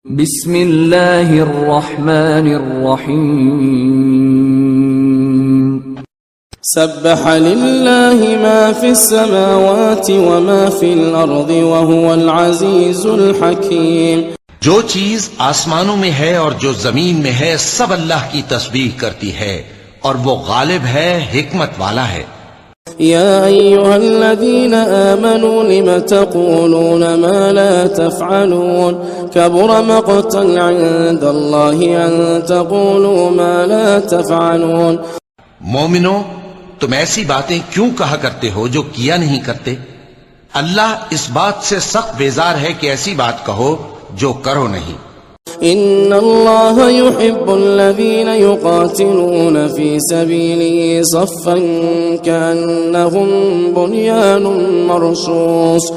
بسم اللہ الرحمن الرحیم سبح للہ ما فی السماوات وما فی الارض وهو العزیز الحکیم۔ جو چیز آسمانوں میں ہے اور جو زمین میں ہے سب اللہ کی تسبیح کرتی ہے اور وہ غالب ہے، حکمت والا ہے۔ یا ایھا الذین آمنوا لم تقولون ما لا تفعلون کبر مقتا عند اللہ ان تقولوا ما لا تفعلون۔ مومنو، تم ایسی باتیں کیوں کہا کرتے ہو جو کیا نہیں کرتے؟ اللہ اس بات سے سخت بیزار ہے کہ ایسی بات کہو جو کرو نہیں۔ ان اللہ يحب الذین یقاتلون فی سبیلہ صفا کأنہم بنیان مرصوص۔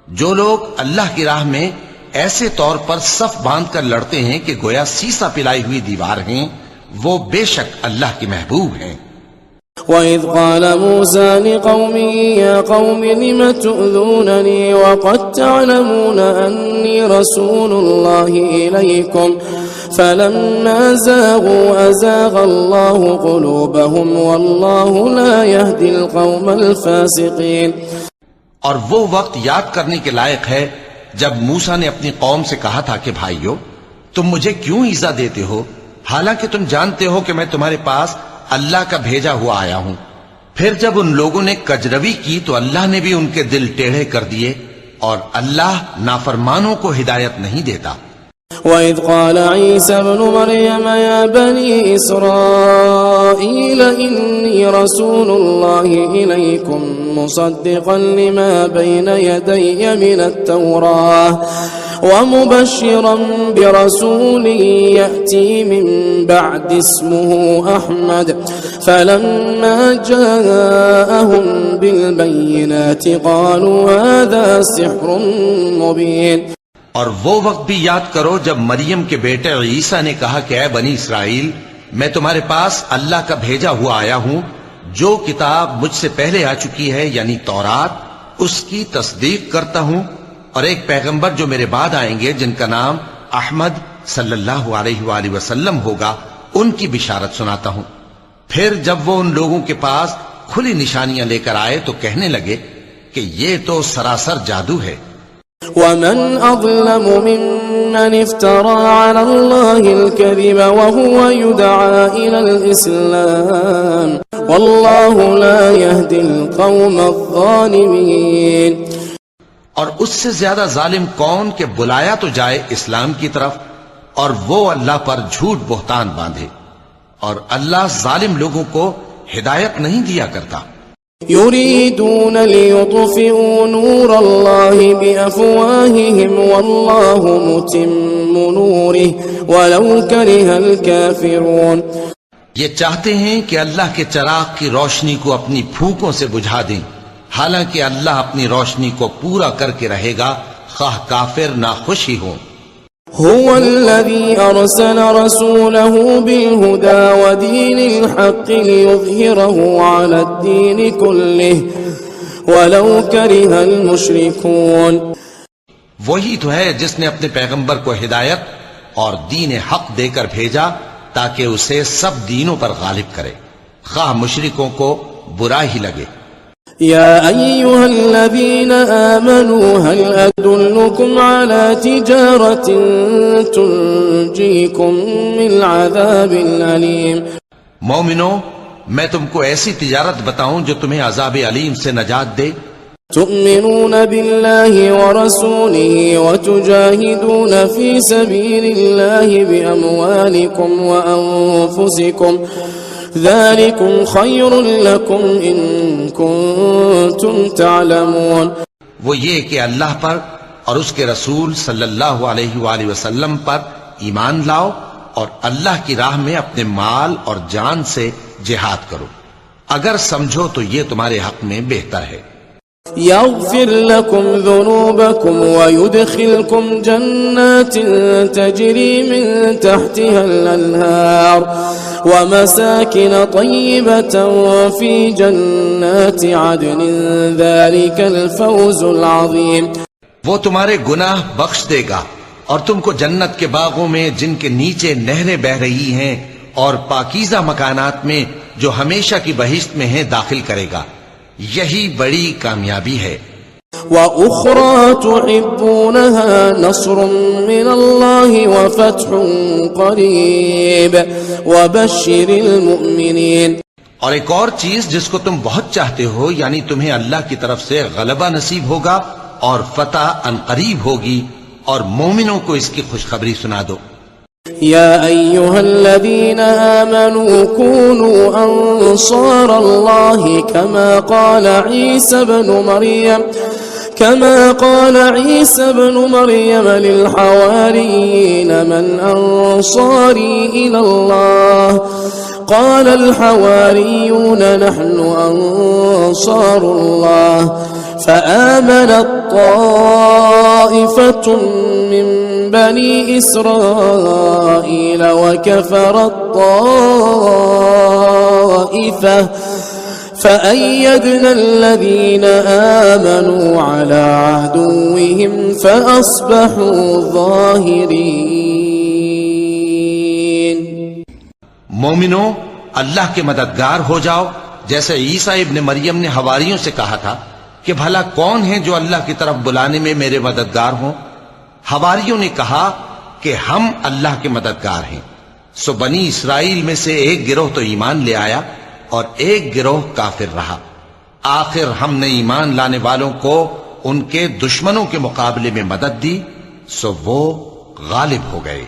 جو لوگ اللہ کی راہ میں ایسے طور پر صف باندھ کر لڑتے ہیں کہ گویا سیسا پلائی ہوئی دیوار ہیں، وہ بے شک اللہ کے محبوب ہیں۔ وَإِذْ قَالَ مُوسَى لِقَوْمِهِ يَا قَوْمِ لِمَ تُؤْذُونَنِي وَقَدْ تَعْلَمُونَ أَنِّي رَسُولُ اللَّهِ إِلَيْكُمْ فَلَمَّا زَاغُوا أَزَاغَ اللَّهُ قُلُوبَهُمْ وَاللَّهُ لَا يَهْدِي الْقَوْمَ الْفَاسِقِينَ۔ اور وہ وقت یاد کرنے کے لائق ہے جب موسیٰ نے اپنی قوم سے کہا تھا کہ بھائیو، تم مجھے کیوں ایذا دیتے ہو حالانکہ تم جانتے ہو کہ میں تمہارے پاس اللہ کا بھیجا ہوا آیا ہوں۔ پھر جب ان لوگوں نے کجروی کی تو اللہ نے بھی ان کے دل ٹیڑھے کر دیے، اور اللہ نافرمانوں کو ہدایت نہیں دیتا۔ وَإِذْ قَالَ عِيسَى ابْنُ مَرْيَمَ يَا بَنِي إِسْرَائِيلَ إِنِّي رَسُولُ اللَّهِ إِلَيْكُمْ مُصَدِّقًا لِمَا بَيْنَ يَدَيَّ مِنَ التَّوْرَاةِ وَمُبَشِّرًا بِرَسُولٍ يَأْتِي مِن بَعْدِ اسْمُهُ أَحْمَدُ فَلَمَّا جَاءَهُم بِالْبَيِّنَاتِ قَالُوا هَذَا سِحْرٌ مُبِينٌ۔ اور وہ وقت بھی یاد کرو جب مریم کے بیٹے عیسیٰ نے کہا کہ اے بنی اسرائیل، میں تمہارے پاس اللہ کا بھیجا ہوا آیا ہوں، جو کتاب مجھ سے پہلے آ چکی ہے یعنی تورات، اس کی تصدیق کرتا ہوں، اور ایک پیغمبر جو میرے بعد آئیں گے جن کا نام احمد صلی اللہ علیہ وآلہ وسلم ہوگا، ان کی بشارت سناتا ہوں۔ پھر جب وہ ان لوگوں کے پاس کھلی نشانیاں لے کر آئے تو کہنے لگے کہ یہ تو سراسر جادو ہے۔ ومن أظلم ممن افترى على الله الكذب وهو يدعى إلى الإسلام والله لا يهدي القوم الظالمين۔ اور اس سے زیادہ ظالم کون کہ بلایا تو جائے اسلام کی طرف اور وہ اللہ پر جھوٹ بہتان باندھے، اور اللہ ظالم لوگوں کو ہدایت نہیں دیا کرتا۔ يريدون ليطفئوا نور الله بأفواههم والله متم نوره ولو كره الكافرون۔ یہ چاہتے ہیں کہ اللہ کے چراغ کی روشنی کو اپنی پھونکوں سے بجھا دیں، حالانکہ اللہ اپنی روشنی کو پورا کر کے رہے گا خواہ کافر ناخوش ہی ہوں۔ هو الذي أرسل رسوله بالهدى ودين الحق ليظهره على الدين كله ولو كره المشركون۔ وہی تو ہے جس نے اپنے پیغمبر کو ہدایت اور دین حق دے کر بھیجا تاکہ اسے سب دینوں پر غالب کرے، خواہ مشرکوں کو برا ہی لگے۔ يا أيها الذين آمنوا هل أدلكم على تجارة تنجيكم من عذاب أليم۔ مومنو، میں تم کو ایسی تجارت بتاؤں جو تمہیں عذاب علیم سے نجات دے۔ تؤمنون بالله ورسوله وتجاهدون في سبيل الله بأموالكم وأنفسكم ذلكم خير لكم إن كنتم تعلمون۔ وہ یہ کہ اللہ پر اور اس کے رسول صلی اللہ علیہ وآلہ وسلم پر ایمان لاؤ اور اللہ کی راہ میں اپنے مال اور جان سے جہاد کرو، اگر سمجھو تو یہ تمہارے حق میں بہتر ہے۔ يغفر لكم ذنوبكم ويدخلكم جنات تجري من تحتها الأنهار ومساكن طيبة في جنات عدن ذلك الفوز العظيم۔ وہ تمہارے گناہ بخش دے گا اور تم کو جنت کے باغوں میں جن کے نیچے نہریں بہ رہی ہیں اور پاکیزہ مکانات میں جو ہمیشہ کی بہشت میں ہیں داخل کرے گا. یہی بڑی کامیابی ہے. وَأُخْرَى تُحِبُّونَهَا نَصْرٌ مِّنَ اللَّهِ وَفَتْحٌ قَرِيبٌ وَبَشِّرِ الْمُؤْمِنِينَ. اور ایک اور چیز جس کو تم بہت چاہتے ہو، یعنی تمہیں اللہ کی طرف سے غلبہ نصیب ہوگا اور فتح عنقریب ہوگی، اور مومنوں کو اس کی خوشخبری سنا دو. يا أيها الذين آمنوا كونوا أنصار الله كما قال عيسى بن مريم للحواريين من أنصاري إلى الله قال الحواريون نحن أنصار الله فآمنت طائفة من بني إسرائيل وكفرت طائفة فأيدنا الذين آمنوا على عدوهم فأصبحوا ظاهرين. مومنو، اللہ کے مددگار ہو جاؤ، جیسے عیسیٰ ابن مریم نے حواریوں سے کہا تھا کہ بھلا کون ہیں جو اللہ کی طرف بلانے میں میرے مددگار ہوں. حواریوں نے کہا کہ ہم اللہ کے مددگار ہیں. سو بنی اسرائیل میں سے ایک گروہ تو ایمان لے آیا اور ایک گروہ کافر رہا. آخر ہم نے ایمان لانے والوں کو ان کے دشمنوں کے مقابلے میں مدد دی، سو وہ غالب ہو گئے.